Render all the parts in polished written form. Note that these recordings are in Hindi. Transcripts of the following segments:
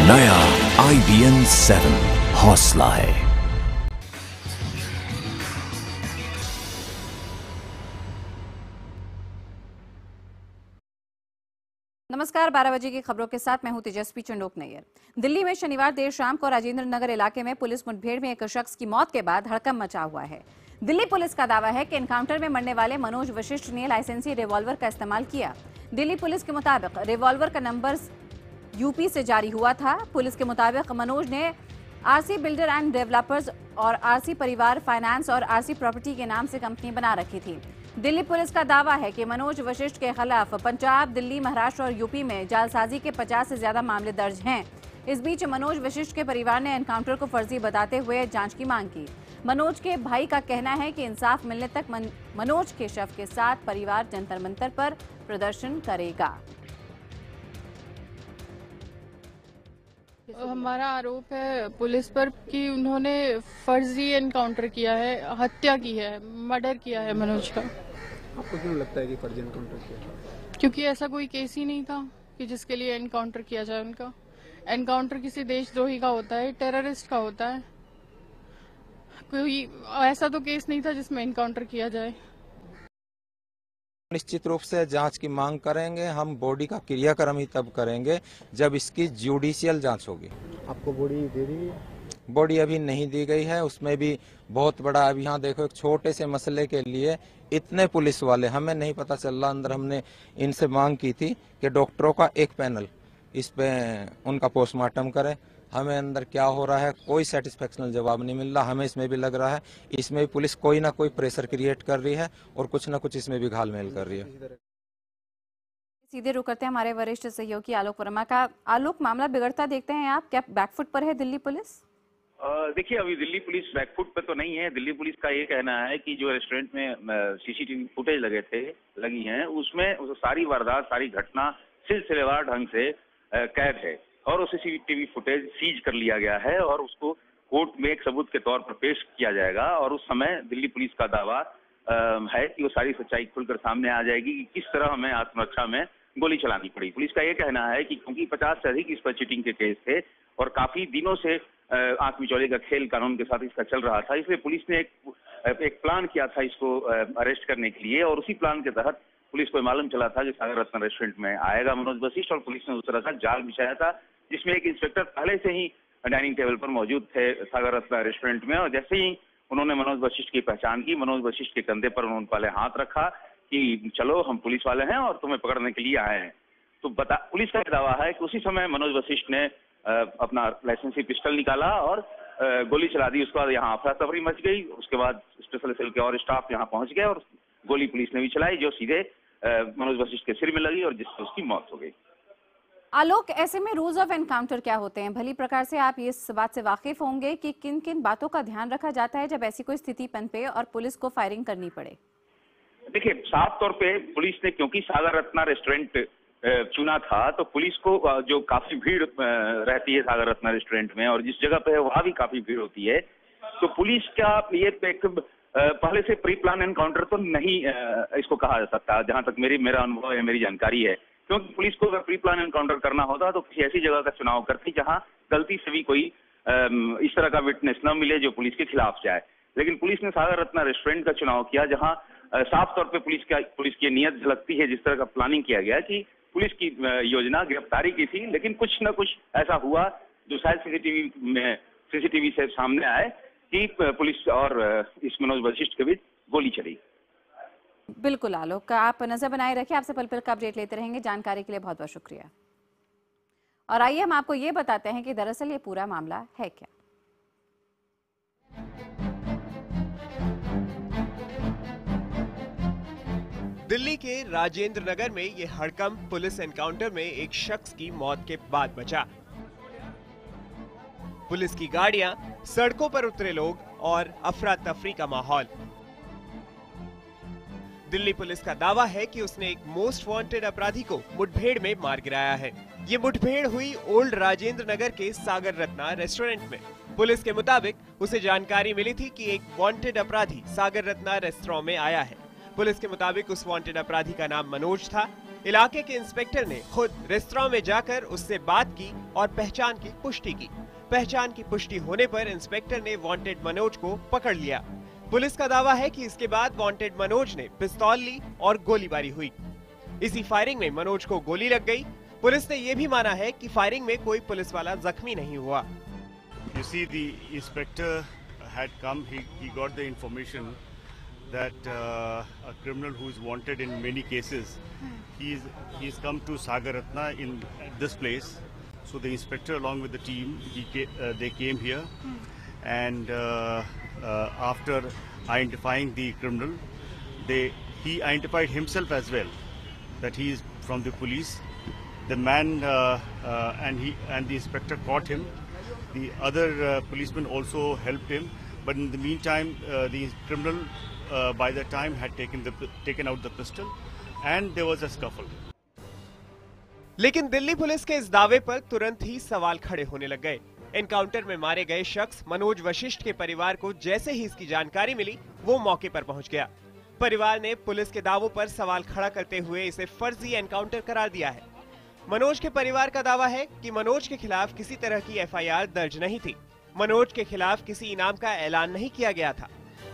नया IBN 7 हौसला है। नमस्कार, 12 बजे की खबरों के साथ मैं हूं तेजस्वी चंडोक नैयर। दिल्ली में शनिवार देर शाम को राजेंद्र नगर इलाके में पुलिस मुठभेड़ में एक शख्स की मौत के बाद हड़कंप मचा हुआ है। दिल्ली पुलिस का दावा है कि एनकाउंटर में मरने वाले मनोज वशिष्ठ ने लाइसेंसी रिवॉल्वर का इस्तेमाल किया। दिल्ली पुलिस के मुताबिक रिवॉल्वर का नंबर यूपी से जारी हुआ था। पुलिस के मुताबिक मनोज ने आरसी बिल्डर एंड डेवलपर्स और आरसी परिवार फाइनेंस और आरसी प्रॉपर्टी के नाम से कंपनी बना रखी थी। दिल्ली पुलिस का दावा है कि मनोज वशिष्ठ के खिलाफ पंजाब, दिल्ली, महाराष्ट्र और यूपी में जालसाजी के 50 से ज्यादा मामले दर्ज हैं। इस बीच मनोज वशिष्ठ के परिवार ने एनकाउंटर को फर्जी बताते हुए जांच की मांग की। मनोज के भाई का कहना है कि इंसाफ मिलने तक मनोज के शव के साथ परिवार जंतर मंतर पर प्रदर्शन करेगा। हमारा आरोप है पुलिस पर कि उन्होंने फर्जी एनकाउंटर किया है, हत्या की है, मर्डर किया है मनोज का। आपको क्यों लगता है कि फर्जी एनकाउंटर किया? क्योंकि ऐसा कोई केस ही नहीं था कि जिसके लिए एनकाउंटर किया जाए उनका। एनकाउंटर किसी देशद्रोही का होता है, टेररिस्ट का होता है। कोई ऐसा तो केस नहीं था जिसमें एनकाउंटर किया जाए। निश्चित रूप से जांच की मांग करेंगे। हम बॉडी का क्रियाक्रम ही तब करेंगे जब इसकी जुडिशियल जांच होगी। आपको बॉडी दे दी? बॉडी अभी नहीं दी गई है। उसमें भी बहुत बड़ा, अभी यहाँ देखो, एक छोटे से मसले के लिए इतने पुलिस वाले, हमें नहीं पता चल रहा। अंदर हमने इनसे मांग की थी कि डॉक्टरों का एक पैनल इस पे उनका पोस्टमार्टम करे। हमें अंदर क्या हो रहा है कोई सेटिस्फेक्शनल जवाब नहीं मिल रहा। हमें इसमें भी लग रहा है इसमें भी पुलिस कोई ना कोई प्रेशर क्रिएट कर रही है और कुछ ना कुछ इसमें भी घालमेल कर रही है। सीधे रुक करते हैं हमारे वरिष्ठ सहयोगी आलोक वर्मा का। आलोक, मामला बिगड़ता देखते हैं आप, क्या बैकफुट पर है दिल्ली पुलिस? देखिए, अभी दिल्ली पुलिस बैकफुट पे तो नहीं है। दिल्ली पुलिस का ये कहना है कि जो रेस्टोरेंट में सीसीटीवी फुटेज लगी हैं, उसमें सारी वारदात, सारी घटना सिलसिलेवार ढंग से कैद है और उस सीसीटीवी फुटेज सीज कर लिया गया है और उसको कोर्ट में एक सबूत के तौर पर पेश किया जाएगा। और उस समय दिल्ली पुलिस का दावा है कि वो सारी सच्चाई खुलकर सामने आ जाएगी कि किस तरह हमें आत्मरक्षा में गोली चलानी पड़ी। पुलिस का ये कहना है कि क्योंकि 50 से अधिक इस पर चीटिंग के केस थे और काफी दिनों से आंख मिचौले का खेल कानून के साथ इसका चल रहा था, इसलिए पुलिस ने एक प्लान किया था इसको अरेस्ट करने के लिए। और उसी प्लान के तहत पुलिस को मालूम चला था कि सागर रत्न रेस्टोरेंट में आएगा मनोज वशिष्ठ, और पुलिस ने उस तरह का जाल बिछाया था जिसमें एक इंस्पेक्टर पहले से ही डाइनिंग टेबल पर मौजूद थे सागर रत्न रेस्टोरेंट में। और जैसे ही उन्होंने मनोज वशिष्ठ की पहचान की, मनोज वशिष्ठ के कंधे पर उन्होंने पहले हाथ रखा कि चलो हम पुलिस वाले हैं और तुम्हें पकड़ने के लिए आए हैं। तो पुलिस का दावा है कि उसी समय मनोज वशिष्ठ ने अपना लाइसेंसी पिस्टल निकाला और गोली चला दी। उसके बाद यहाँ अफरा तफरी मच गई। उसके बाद स्पेशल सेल के और स्टाफ यहाँ पहुंच गए और गोली पुलिस ने भी चलाई जो सीधे मनोज वशिष्ठ के सिर में लगी और जिससे उसकी मौत हो गई। आलोक, ऐसे में रूल्स ऑफ एनकाउंटर क्या होते हैं? भली प्रकार से आप इस बात से वाकिफ होंगे कि किन किन बातों का ध्यान रखा जाता है जब ऐसी कोई स्थिति पनपे और पुलिस को फायरिंग करनी पड़े? देखिए, साफ तौर पे पुलिस ने क्योंकि सागर रत्ना रेस्टोरेंट चुना था तो पुलिस को जो काफी भीड़ रहती है सागर रत्ना रेस्टोरेंट में और जिस जगह पे है वहां भी काफी भीड़ होती है, तो पुलिस का ये पहले से प्री प्लान एनकाउंटर तो नहीं इसको कहा जा सकता, जहां तक मेरा अनुभव है, मेरी जानकारी है। क्योंकि पुलिस को अगर प्री प्लान एनकाउंटर करना होता तो किसी ऐसी जगह का चुनाव करती जहां गलती से भी कोई इस तरह का विटनेस न मिले जो पुलिस के खिलाफ जाए। लेकिन पुलिस ने सागर रत्ना रेस्टोरेंट का चुनाव किया जहां साफ तौर पे पुलिस की नीयत झलकती है। जिस तरह का प्लानिंग किया गया कि पुलिस की योजना गिरफ्तारी की थी, लेकिन कुछ न कुछ ऐसा हुआ जो शायद सीसीटीवी से सामने आए कि पुलिस और इस मनोज वशिष्ठ के बीच गोली चली। बिल्कुल आलोक, आप नजर बनाए रखिए, आपसे पल पल का अपडेट लेते रहेंगे। जानकारी के लिए बहुत बहुत शुक्रिया। और आइए हम आपको ये बताते हैं कि दरअसल ये पूरा मामला है क्या। दिल्ली के राजेंद्र नगर में ये हड़कंप पुलिस एनकाउंटर में एक शख्स की मौत के बाद बचा। पुलिस की गाड़ियां, सड़कों पर उतरे लोग और अफरा तफरी का माहौल। दिल्ली पुलिस का दावा है कि उसने एक मोस्ट वांटेड अपराधी को मुठभेड़ में मार गिराया है। ये मुठभेड़ हुई ओल्ड राजेंद्र नगर के सागर रत्ना रेस्टोरेंट में। पुलिस के मुताबिक उसे जानकारी मिली थी कि एक वांटेड अपराधी सागर रत्ना रेस्टोरेंट में आया है। पुलिस के मुताबिक उस वांटेड अपराधी का नाम मनोज था। इलाके के इंस्पेक्टर ने खुद रेस्तरां में जाकर उससे बात की और पहचान की पुष्टि की। पहचान की पुष्टि होने पर इंस्पेक्टर ने वांटेड मनोज को पकड़ लिया। पुलिस का दावा है कि इसके बाद वांटेड मनोज ने पिस्तौल ली और गोलीबारी हुई। इसी फायरिंग में मनोज को गोली लग गई। पुलिस ने यह भी माना है कि फायरिंग में कोई पुलिस वाला जख्मी नहीं हुआ। You see, the inspector had come. He got the information that a criminal who is wanted in many cases, he's come to Sagar Ratna in this place. So the inspector, along with the team, they came here, and after identifying the criminal, he identified himself as well, that he is from the police. The man and the inspector caught him. The other policeman also helped him, but in the meantime, the criminal by the time had taken out the pistol, and there was a scuffle. लेकिन दिल्ली पुलिस के इस दावे पर तुरंत ही सवाल खड़े होने लग गए। एनकाउंटर में मारे गए शख्स मनोज वशिष्ठ के परिवार को जैसे ही इसकी जानकारी मिली, वो मौके पर पहुंच गया। परिवार ने पुलिस के दावों पर सवाल खड़ा करते हुए इसे फर्जी एनकाउंटर करार दिया है। मनोज के परिवार का दावा है कि मनोज के खिलाफ किसी तरह की एफआईआर दर्ज नहीं थी। मनोज के खिलाफ किसी इनाम का ऐलान नहीं किया गया था।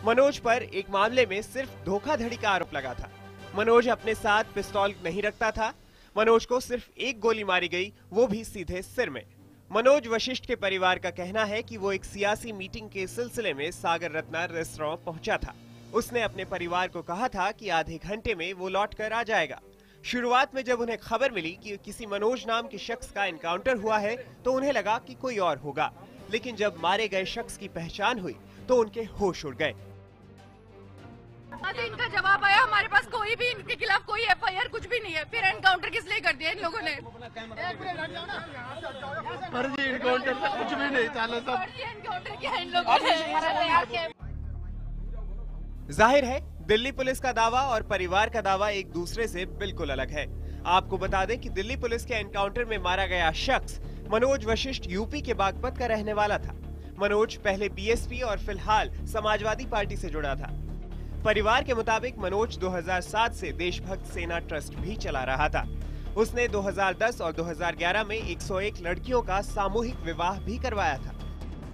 मनोज पर एक मामले में सिर्फ धोखाधड़ी का आरोप लगा था। मनोज अपने साथ पिस्तौल नहीं रखता था। मनोज को सिर्फ एक गोली मारी गई, वो भी सीधे सिर में। मनोज वशिष्ठ के परिवार का कहना है कि वो एक सियासी मीटिंग के सिलसिले में सागर रत्ना रेस्तरां पहुंचा था। उसने अपने परिवार को कहा था कि आधे घंटे में वो लौट कर आ जाएगा। शुरुआत में जब उन्हें खबर मिली कि किसी मनोज नाम के शख्स का एनकाउंटर हुआ है, तो उन्हें लगा कि कोई और होगा, लेकिन जब मारे गए शख्स की पहचान हुई तो उनके होश उड़ गए। इनका जवाब आया, हमारे पास कोई भी इनके खिलाफ कोई एफआईआर कुछ भी नहीं है। फिर एनकाउंटर किस लिए कर दिया इन लोगों ने? फर्जी एनकाउंटर से कुछ भी नहीं था, फर्जी एनकाउंटर किया इन लोगों ने। जाहिर है दिल्ली पुलिस का दावा और परिवार का दावा एक दूसरे से बिल्कुल अलग है। आपको बता दें कि दिल्ली पुलिस के एनकाउंटर में मारा गया शख्स मनोज वशिष्ठ यूपी के बागपत का रहने वाला था। मनोज पहले बीएसपी और फिलहाल समाजवादी पार्टी से जुड़ा था। परिवार के मुताबिक मनोज 2007 से देशभक्त सेना ट्रस्ट भी चला रहा था। उसने 2010 और 2011 में 101 लड़कियों का सामूहिक विवाह भी करवाया था।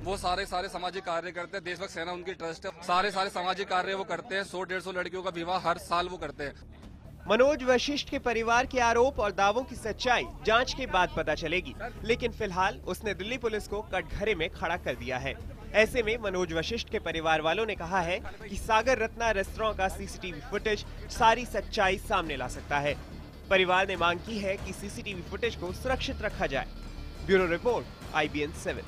वो सारे सामाजिक कार्य करते हैं। देशभक्त सेना उनकी ट्रस्ट है। सारे सामाजिक कार्य वो करते हैं। 100-150 लड़कियों का विवाह हर साल वो करते हैं। मनोज वशिष्ठ के परिवार के आरोप और दावों की सच्चाई जांच के बाद पता चलेगी, लेकिन फिलहाल उसने दिल्ली पुलिस को कटघरे में खड़ा कर दिया है। ऐसे में मनोज वशिष्ठ के परिवार वालों ने कहा है कि सागर रत्ना रेस्तरां का सीसीटीवी फुटेज सारी सच्चाई सामने ला सकता है। परिवार ने मांग की है कि सीसीटीवी फुटेज को सुरक्षित रखा जाए। Bureau report, IBN 7।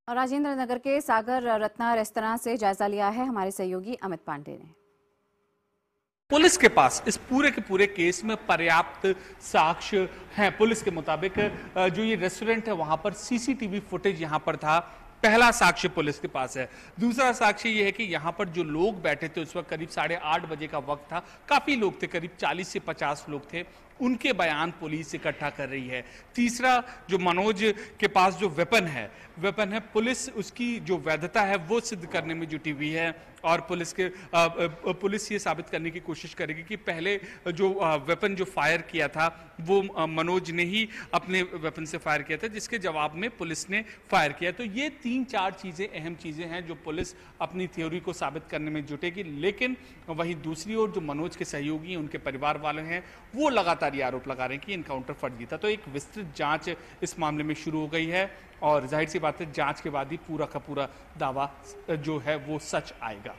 और राजेंद्र नगर के सागर रत्ना रेस्तरां से जायजा लिया है हमारे सहयोगी अमित पांडे ने। पुलिस के पास इस पूरे के पूरे केस में पर्याप्त साक्ष्य हैं। पुलिस के मुताबिक जो ये रेस्टोरेंट है वहां पर सीसीटीवी फुटेज यहां पर था। पहला साक्ष्य पुलिस के पास है। दूसरा साक्ष्य ये है कि यहाँ पर जो लोग बैठे थे उस वक्त करीब 8:30 बजे का वक्त था। काफी लोग थे, करीब 40 से 50 लोग थे। उनके बयान पुलिस इकट्ठा कर रही है। तीसरा, जो मनोज के पास जो वेपन है पुलिस उसकी जो वैधता है वो सिद्ध करने में जुटी हुई है। और पुलिस ये साबित करने की कोशिश करेगी कि पहले जो वेपन जो फायर किया था वो मनोज ने ही अपने वेपन से फायर किया था, जिसके जवाब में पुलिस ने फायर किया। तो ये 3-4 चीजें अहम चीजें हैं जो पुलिस अपनी थ्योरी को साबित करने में जुटेगी। लेकिन वहीं दूसरी ओर जो मनोज के सहयोगी उनके परिवार वाले हैं वो लगातार ये आरोप लगा रहे हैं कि एनकाउंटर फर्जी था। तो एक विस्तृत जांच इस मामले में शुरू हो गई है और जाहिर सी बात है जांच के बाद ही पूरा का पूरा दावा जो है वो सच आएगा।